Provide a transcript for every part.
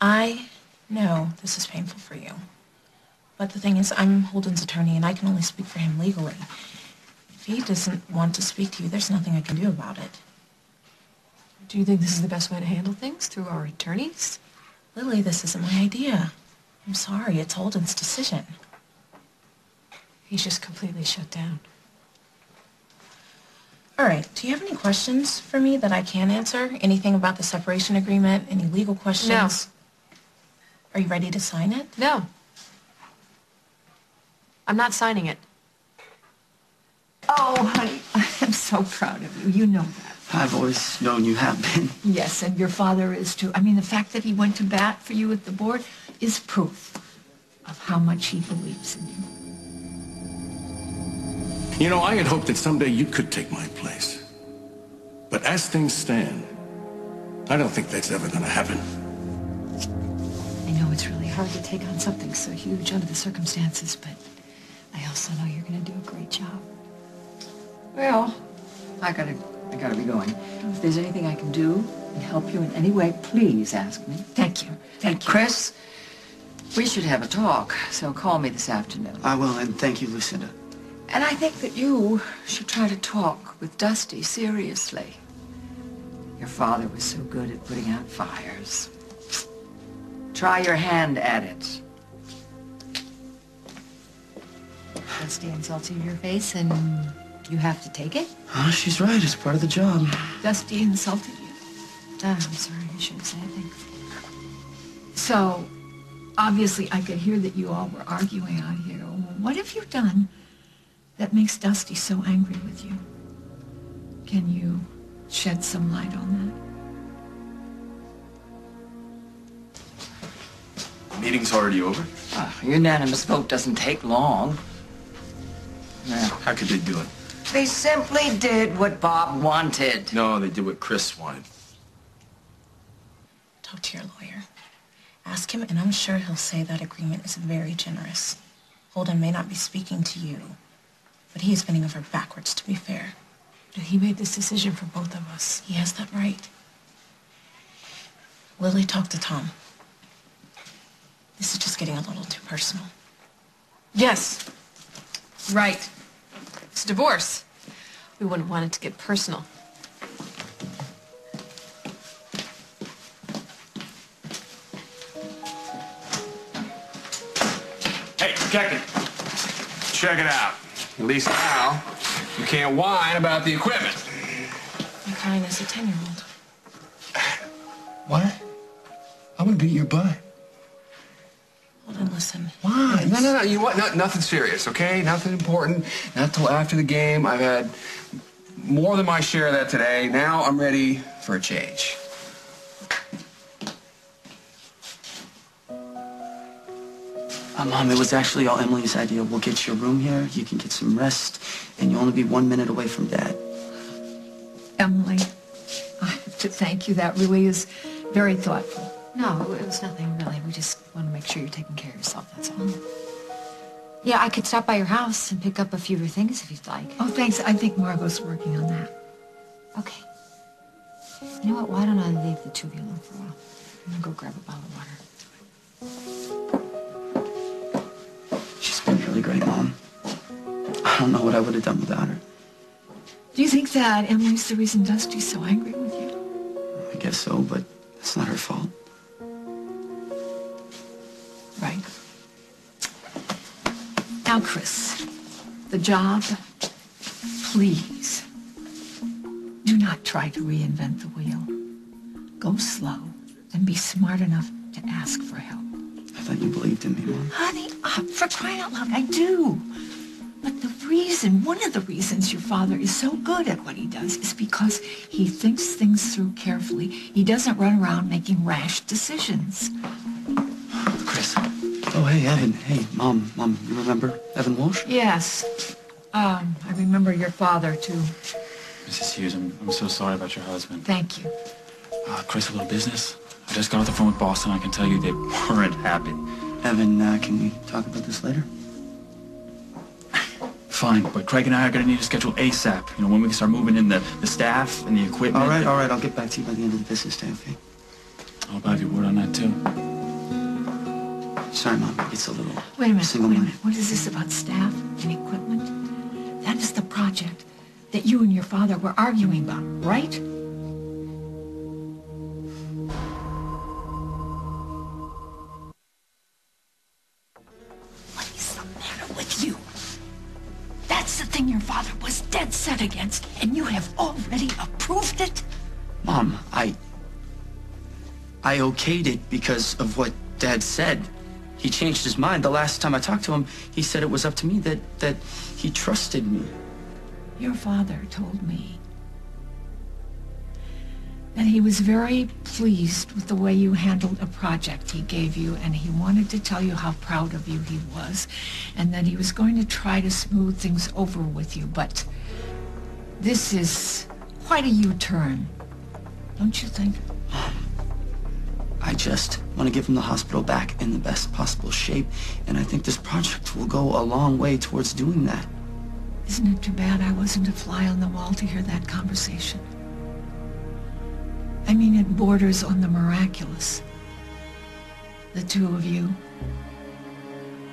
I know this is painful for you. But the thing is, I'm Holden's attorney, and I can only speak for him legally. If he doesn't want to speak to you, there's nothing I can do about it. Do you think this is the best way to handle things, through our attorneys? Lily, this isn't my idea. I'm sorry, it's Holden's decision. He's just completely shut down. All right, do you have any questions for me that I can answer? Anything about the separation agreement? Any legal questions? No. Are you ready to sign it? No. I'm not signing it. Oh, honey, I'm so proud of you. You know that. I've always known you have been. Yes, and your father is too. I mean, the fact that he went to bat for you at the board is proof of how much he believes in you. You know, I had hoped that someday you could take my place. But as things stand, I don't think that's ever going to happen. I know it's really hard to take on something so huge under the circumstances, but I also know you're going to do a great job. Well, I gotta be going. If there's anything I can do and help you in any way, please ask me. Thank you. Thank you. Chris, we should have a talk, so call me this afternoon. I will, and thank you, Lucinda. And I think that you should try to talk with Dusty seriously. Your father was so good at putting out fires. Try your hand at it. Dusty insults you to your face, and you have to take it? Oh, she's right. It's part of the job. Dusty insulted you? I'm sorry, I shouldn't say anything. So, obviously, I could hear that you all were arguing out here. What have you done that makes Dusty so angry with you? Can you shed some light on The meeting's already over? A unanimous vote doesn't take long. Now, how could they do it? They simply did what Bob wanted. No, they did what Chris wanted. Talk to your lawyer. Ask him, and I'm sure he'll say that agreement is very generous. Holden may not be speaking to you, but he is bending over backwards to be fair. He made this decision for both of us. He has that right. Lily, talk to Tom. This is just getting a little too personal. Yes. Right. It's divorce. We wouldn't want it to get personal. Hey, Captain, check it out. At least now, you can't whine about the equipment. I'm crying as a 10-year-old. What? I'm gonna beat your butt. Holden, listen. Why? No. You know what? Nothing serious, okay? Nothing important. Not till after the game. I've had more than my share of that today. Now I'm ready for a change. Mom, it was actually all Emily's idea. We'll get you a room here, you can get some rest, and you'll only be 1 minute away from Dad. Emily, I have to thank you. That really is very thoughtful. No, it was nothing really. We just want to make sure you're taking care of yourself, that's all. Yeah, I could stop by your house and pick up a few of your things if you'd like. Oh, thanks. I think Margot's working on that. Okay. You know what? Why don't I leave the two of you alone for a while? I'm gonna go grab a bottle of water. She's been really great, Mom. I don't know what I would have done without her. Do you think that Emily's the reason Dusty's so angry with you? I guess so, but it's not her fault. Right. Now, Chris, the job, please, do not try to reinvent the wheel. Go slow and be smart enough to ask for help. I thought you believed in me, Mom. Honey, for crying out loud, I do. But one of the reasons your father is so good at what he does is because he thinks things through carefully. He doesn't run around making rash decisions. Chris. Oh, hey, Evan. Hey, Mom, you remember Evan Walsh? Yes. I remember your father, too. Mrs. Hughes, I'm so sorry about your husband. Thank you. Chris, a little business. I just got off the phone with Boston. I can tell you they weren't happy. Evan, can we talk about this later? Fine, but Craig and I are going to need to schedule ASAP. You know, when we can start moving in the staff and the equipment. All right. I'll get back to you by the end of the business day, okay? I'll buy your word on that, too. Sorry, Mom. It's a little Wait a minute, single-minded. What is this about staff and equipment? That is the project that you and your father were arguing about, right? What is the matter with you? That's the thing your father was dead set against, and you have already approved it? Mom, I okayed it because of what Dad said. He changed his mind. The last time I talked to him, he said it was up to me, that he trusted me. Your father told me that he was very pleased with the way you handled a project he gave you, and he wanted to tell you how proud of you he was, and that he was going to try to smooth things over with you. But this is quite a U-turn, don't you think? I just want to give him the hospital back in the best possible shape, and I think this project will go a long way towards doing that. Isn't it too bad I wasn't a fly on the wall to hear that conversation? I mean, it borders on the miraculous. The two of you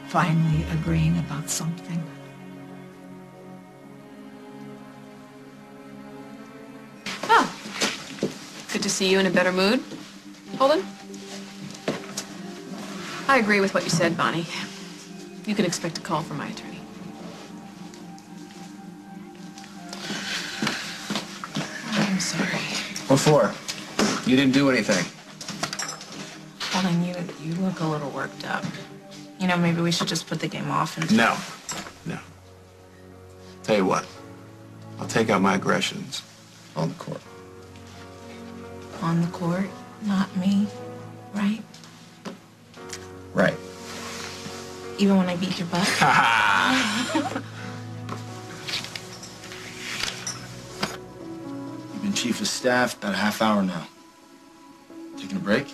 finally agreeing about something. Oh, good to see you in a better mood, Holden. I agree with what you said, Bonnie. You can expect a call from my attorney. I'm sorry. What for? You didn't do anything. Holden, you look a little worked up. You know, maybe we should just put the game off and... No. No. Tell you what. I'll take out my aggressions on the court. On the court, not me, right? Right. Even when I beat your butt? You've been chief of staff about a half hour now. Taking a break?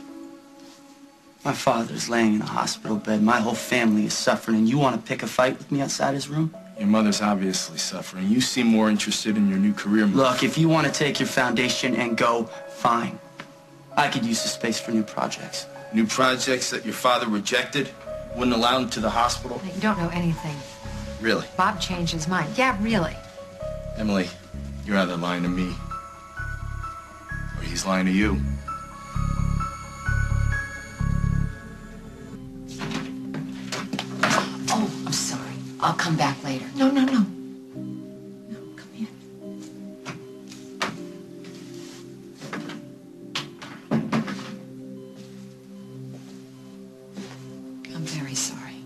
My father's laying in a hospital bed. My whole family is suffering, and you want to pick a fight with me outside his room? Your mother's obviously suffering. You seem more interested in your new career move. Look, if you want to take your foundation and go, fine. I could use the space for new projects. New projects that your father rejected? Wouldn't allow him to the hospital? You don't know anything. Really? Bob changed his mind. Yeah, really. Emily, you're either lying to me, or he's lying to you. Oh, I'm sorry. I'll come back later. No, no, no. No, come here. I'm very sorry.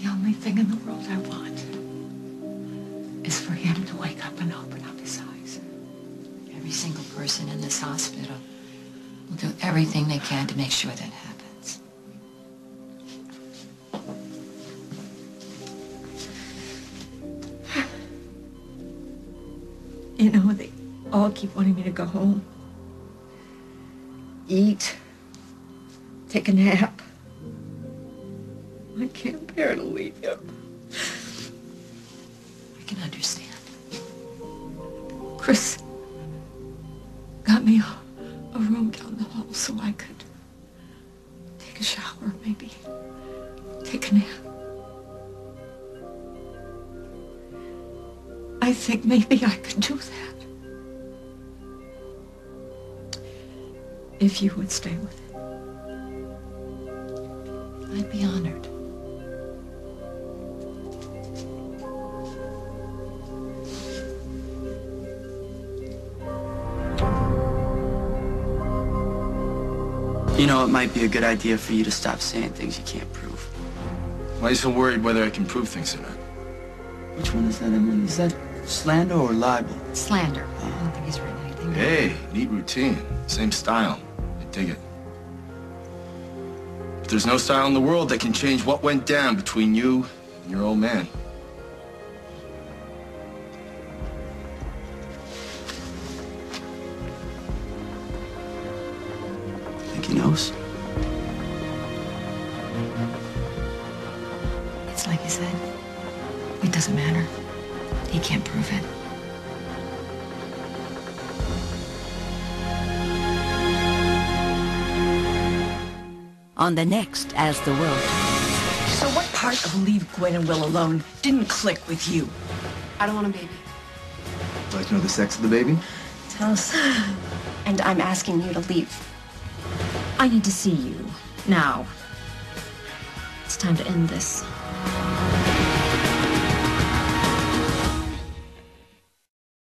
The only thing in the world I want is for him to wake up and open up his eyes. Every single person in this hospital will do everything they can to make sure that happens. You know, they all keep wanting me to go home. Eat. Take a nap. I can't bear to leave him. I can understand. Chris got me a room down the hall so I could take a shower, maybe take a nap. I think maybe I could do that. If you would stay with him. I'd be honored. You know, it might be a good idea for you to stop saying things you can't prove. Why are you so worried whether I can prove things or not? Which one is that, Emily? Is that slander or libel? Slander. I don't think he's written anything. Hey, neat routine. Same style. I dig it. But there's no style in the world that can change what went down between you and your old man. Think he knows? It's like you said. It doesn't matter. He can't prove it. on the next As the World Turns. So what part of Leave Gwen and Will Alone didn't click with you? I don't want a baby. Would you like to know the sex of the baby? Tell us. And I'm asking you to leave. I need to see you. Now. It's time to end this.